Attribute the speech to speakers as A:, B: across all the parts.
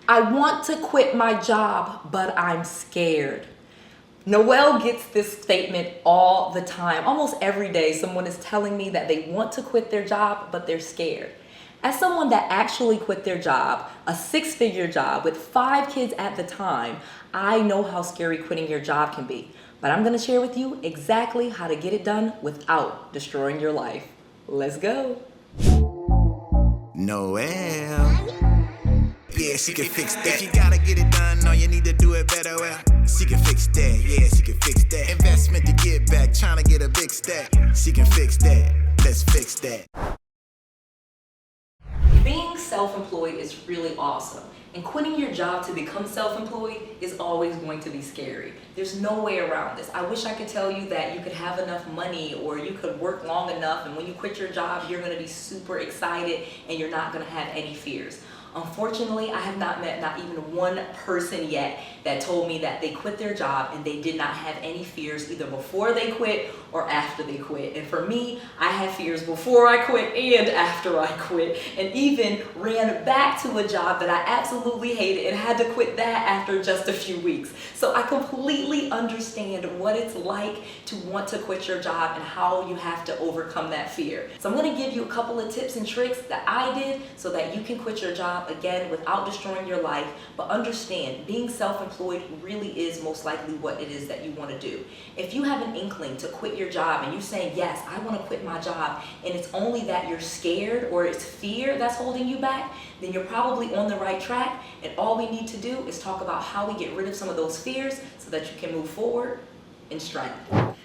A: I want to quit my job, but I'm scared. Noelle gets this statement all the time. Almost every day, someone is telling me that they want to quit their job, but they're scared. As someone that actually quit their job, a six-figure job with 5 kids at the time, I know how scary quitting your job can be. But I'm gonna share with you exactly how to get it done without destroying your life. Let's go.
B: Noelle. Yeah, she can fix that. If you gotta get it done, or you need to do it better, well, she can fix that. Yeah, she can fix that. Investment to get back, trying to get a big stack. She can fix that. Let's fix that.
A: Being self-employed is really awesome, and quitting your job to become self-employed is always going to be scary. There's no way around this. I wish I could tell you that you could have enough money or you could work long enough, and when you quit your job, you're gonna be super excited and you're not gonna have any fears. Unfortunately, I have not met not even one person yet that told me that they quit their job and they did not have any fears either before they quit or after they quit. And for me, I had fears before I quit and after I quit, and even ran back to a job that I absolutely hated and had to quit that after just a few weeks. So I completely understand what it's like to want to quit your job and how you have to overcome that fear. So I'm going to give you a couple of tips and tricks that I did so that you can quit your job again without destroying your life. But understand, being self-employed really is most likely what it is that you want to do. If you have an inkling to quit your job and you're saying, yes, I want to quit my job, and it's only that you're scared or it's fear that's holding you back, then you're probably on the right track, and all we need to do is talk about how we get rid of some of those fears so that you can move forward in strength.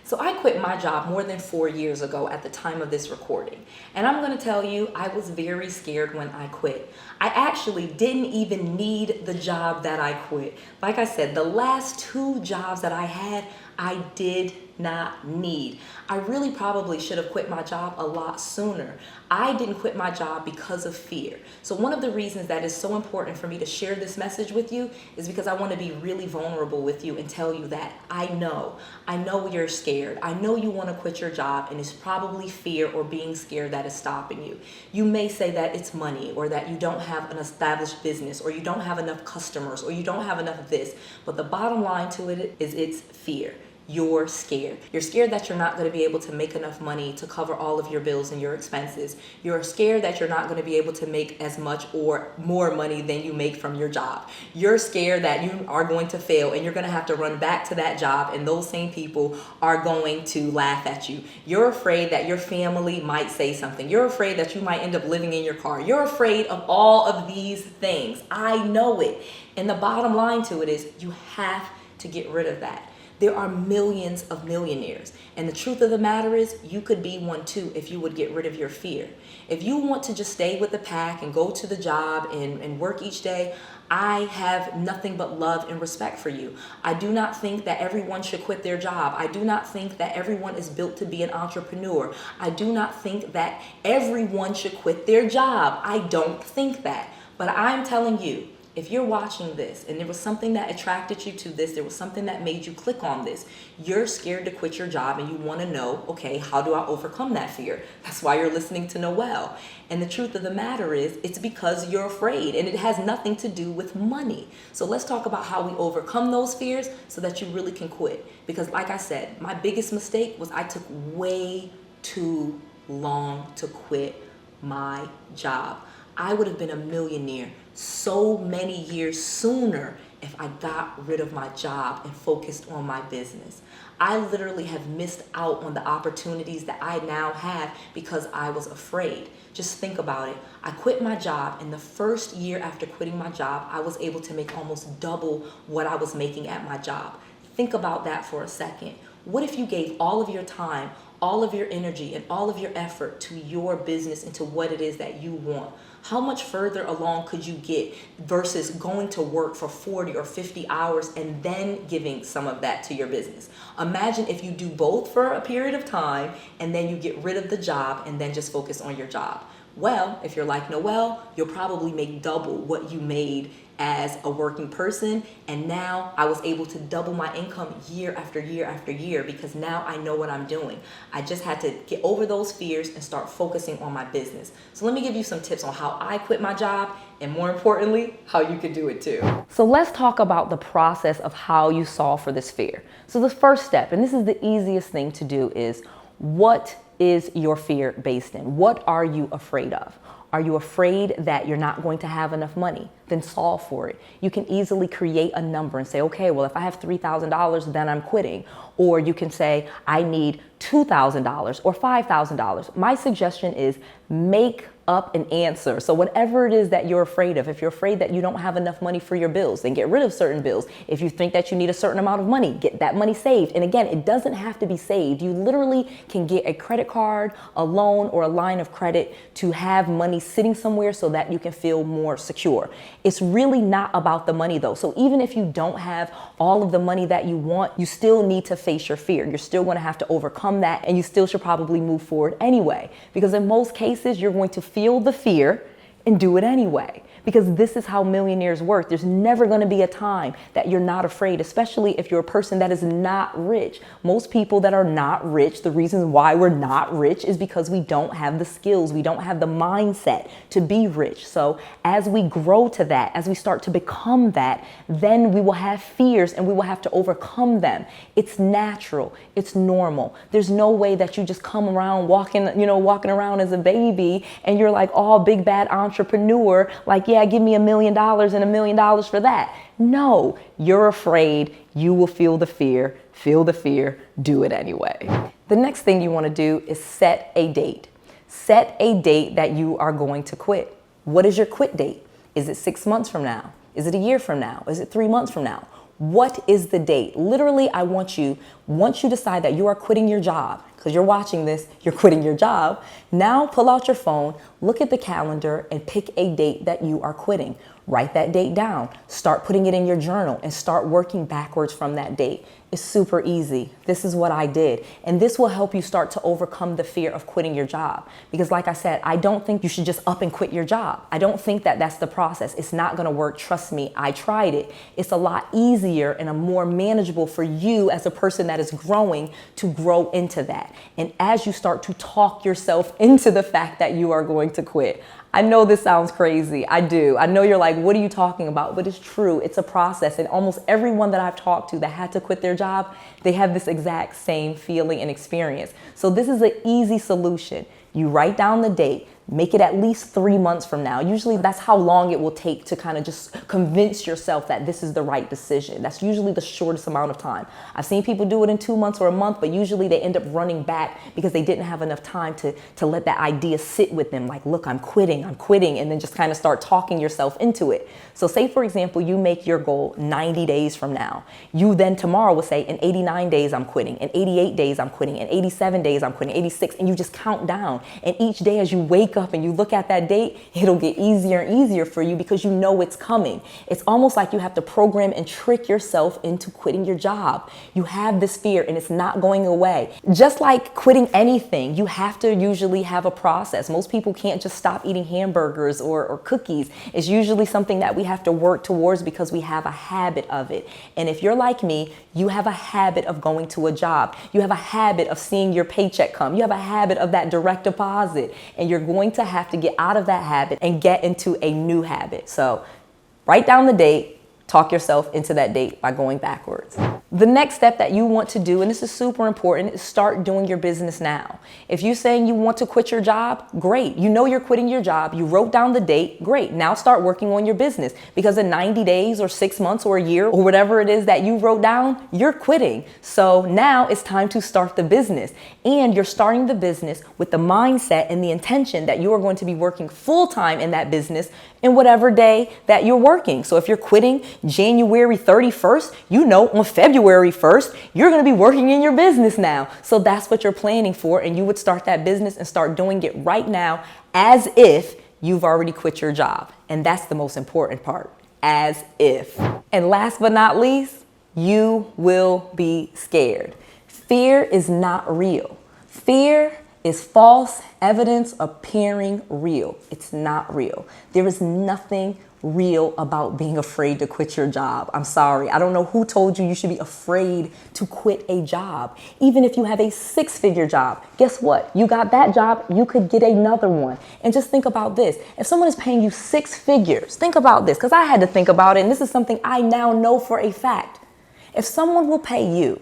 A: So I quit my job more than 4 years ago at the time of this recording. And I'm gonna tell you, I was very scared when I quit. I actually didn't even need the job that I quit. Like I said, the last 2 jobs that I had, I did not need. I really probably should have quit my job a lot sooner. I didn't quit my job because of fear. So one of the reasons that is so important for me to share this message with you is because I want to be really vulnerable with you and tell you that I know you're scared. I know you want to quit your job, and it's probably fear or being scared that is stopping you. You may say that it's money, or that you don't have an established business, or you don't have enough customers, or you don't have enough of this. But the bottom line to it is it's fear. You're scared. You're scared that you're not going to be able to make enough money to cover all of your bills and your expenses. You're scared that you're not going to be able to make as much or more money than you make from your job. You're scared that you are going to fail and you're going to have to run back to that job, and those same people are going to laugh at you. You're afraid that your family might say something. You're afraid that you might end up living in your car. You're afraid of all of these things. I know it. And the bottom line to it is you have to get rid of that. There are millions of millionaires, and the truth of the matter is you could be one too if you would get rid of your fear. If you want to just stay with the pack and go to the job and work each day, I have nothing but love and respect for you. I do not think that everyone should quit their job. I do not think that everyone is built to be an entrepreneur. I do not think that everyone should quit their job. I don't think that. But I'm telling you, if you're watching this and there was something that attracted you to this, there was something that made you click on this, you're scared to quit your job and you want to know, okay, how do I overcome that fear? That's why you're listening to Noelle. And the truth of the matter is, it's because you're afraid, and it has nothing to do with money. So let's talk about how we overcome those fears so that you really can quit. Because like I said, my biggest mistake was I took way too long to quit my job. I would have been a millionaire so many years sooner if I got rid of my job and focused on my business. I literally have missed out on the opportunities that I now have because I was afraid. Just think about it. I quit my job, and the first year after quitting my job, I was able to make almost double what I was making at my job. Think about that for a second. What if you gave all of your time, all of your energy, and all of your effort to your business and to what it is that you want? How much further along could you get versus going to work for 40 or 50 hours and then giving some of that to your business? Imagine if you do both for a period of time and then you get rid of the job and then just focus on your job. Well, if you're like Noelle, you'll probably make double what you made as a working person, and now I was able to double my income year after year after year because now I know what I'm doing. I just had to get over those fears and start focusing on my business. So let me give you some tips on how I quit my job, and more importantly, how you can do it too. So let's talk about the process of how you solve for this fear. So the first step, and this is the easiest thing to do, is what is your fear based in? What are you afraid of? Are you afraid that you're not going to have enough money? Then solve for it. You can easily create a number and say, okay, well, if I have $3,000, then I'm quitting. Or you can say, I need $2,000 or $5,000. My suggestion is make up an answer. So whatever it is that you're afraid of, if you're afraid that you don't have enough money for your bills, then get rid of certain bills. If you think that you need a certain amount of money, get that money saved. And again, it doesn't have to be saved. You literally can get a credit card, a loan, or a line of credit to have money sitting somewhere so that you can feel more secure. It's really not about the money though. So even if you don't have all of the money that you want, you still need to face your fear. You're still going to have to overcome that, and you still should probably move forward anyway. Because in most cases, you're going to feel the fear and do it anyway. Because this is how millionaires work. There's never going to be a time that you're not afraid, especially if you're a person that is not rich. Most people that are not rich, the reason why we're not rich is because we don't have the skills. We don't have the mindset to be rich. So as we grow to that, as we start to become that, then we will have fears and we will have to overcome them. It's natural. It's normal. There's no way that you just come around walking around as a baby and you're like, oh, big bad entrepreneur, like, yeah, give me $1 million and $1 million for that. No, you're afraid. You will feel the fear, do it anyway. The next thing you want to do is set a date. Set a date that you are going to quit. What is your quit date? Is it 6 months from now? Is it a year from now? Is it 3 months from now? What is the date? Literally, once you decide that you are quitting your job, because you're watching this, you're quitting your job. Now pull out your phone, look at the calendar, and pick a date that you are quitting. Write that date down. Start putting it in your journal and start working backwards from that date. It's super easy. This is what I did. And this will help you start to overcome the fear of quitting your job. Because like I said, I don't think you should just up and quit your job. I don't think that that's the process. It's not going to work. Trust me, I tried it. It's a lot easier and a more manageable for you as a person that is growing to grow into that. And as you start to talk yourself into the fact that you are going to quit. I know this sounds crazy. I do. I know you're like, what are you talking about? But it's true. It's a process. And almost everyone that I've talked to that had to quit their job, they have this exact same feeling and experience. So this is an easy solution. You write down the date. Make it at least 3 months from now. Usually that's how long it will take to kind of just convince yourself that this is the right decision. That's usually the shortest amount of time. I've seen people do it in 2 months or a month, but usually they end up running back because they didn't have enough time to let that idea sit with them. Like, look, I'm quitting, and then just kind of start talking yourself into it. So say, for example, you make your goal 90 days from now. You then tomorrow will say, in 89 days, I'm quitting. In 88 days, I'm quitting. In 87 days, I'm quitting. 86, and you just count down. And each day as you wake up and you look at that date, it'll get easier and easier for you because you know it's coming. It's almost like you have to program and trick yourself into quitting your job. You have this fear and it's not going away. Just like quitting anything, you have to usually have a process. Most people can't just stop eating hamburgers or cookies. It's usually something that we have to work towards because we have a habit of it. And if you're like me, you have a habit of going to a job. You have a habit of seeing your paycheck come. You have a habit of that direct deposit, and you're going to have to get out of that habit and get into a new habit. So write down the date, talk yourself into that date by going backwards. The next step that you want to do, and this is super important, is start doing your business now. If you're saying you want to quit your job, great. You know you're quitting your job. You wrote down the date, great. Now start working on your business, because in 90 days or 6 months or a year or whatever it is that you wrote down, you're quitting. So now it's time to start the business. And you're starting the business with the mindset and the intention that you are going to be working full time in that business in whatever day that you're working. So if you're quitting January 31st, you know on February 1st, you're going to be working in your business now. So that's what you're planning for. And you would start that business and start doing it right now as if you've already quit your job. And that's the most important part, as if. And last but not least, you will be scared. Fear is not real. Fear is false evidence appearing real. It's not real. There is nothing real about being afraid to quit your job. I'm sorry. I don't know who told you you should be afraid to quit a job. Even if you have a 6-figure job, guess what? You got that job, you could get another one. And just think about this. If someone is paying you 6 figures, think about this, because I had to think about it, and this is something I now know for a fact. If someone will pay you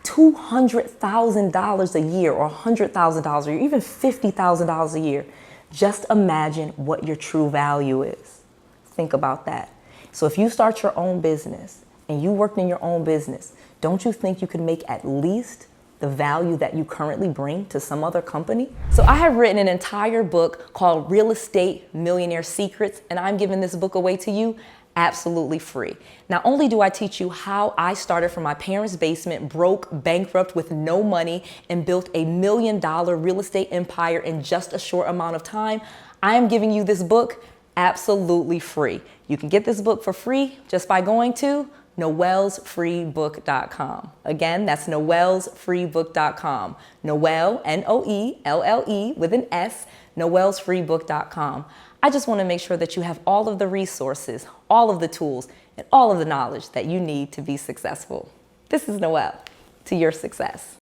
A: $200,000 a year or $100,000 a year, even $50,000 a year, just imagine what your true value is. Think about that. So if you start your own business and you worked in your own business, don't you think you could make at least the value that you currently bring to some other company? So I have written an entire book called Real Estate Millionaire Secrets, and I'm giving this book away to you absolutely free. Not only do I teach you how I started from my parents' basement, broke, bankrupt with no money, and built $1 million real estate empire in just a short amount of time, I am giving you this book absolutely free. You can get this book for free just by going to noellsfreebook.com. Again, that's noellsfreebook.com. Noelle, Noelle with an S, noellsfreebook.com. I just want to make sure that you have all of the resources, all of the tools, and all of the knowledge that you need to be successful. This is Noelle, to your success.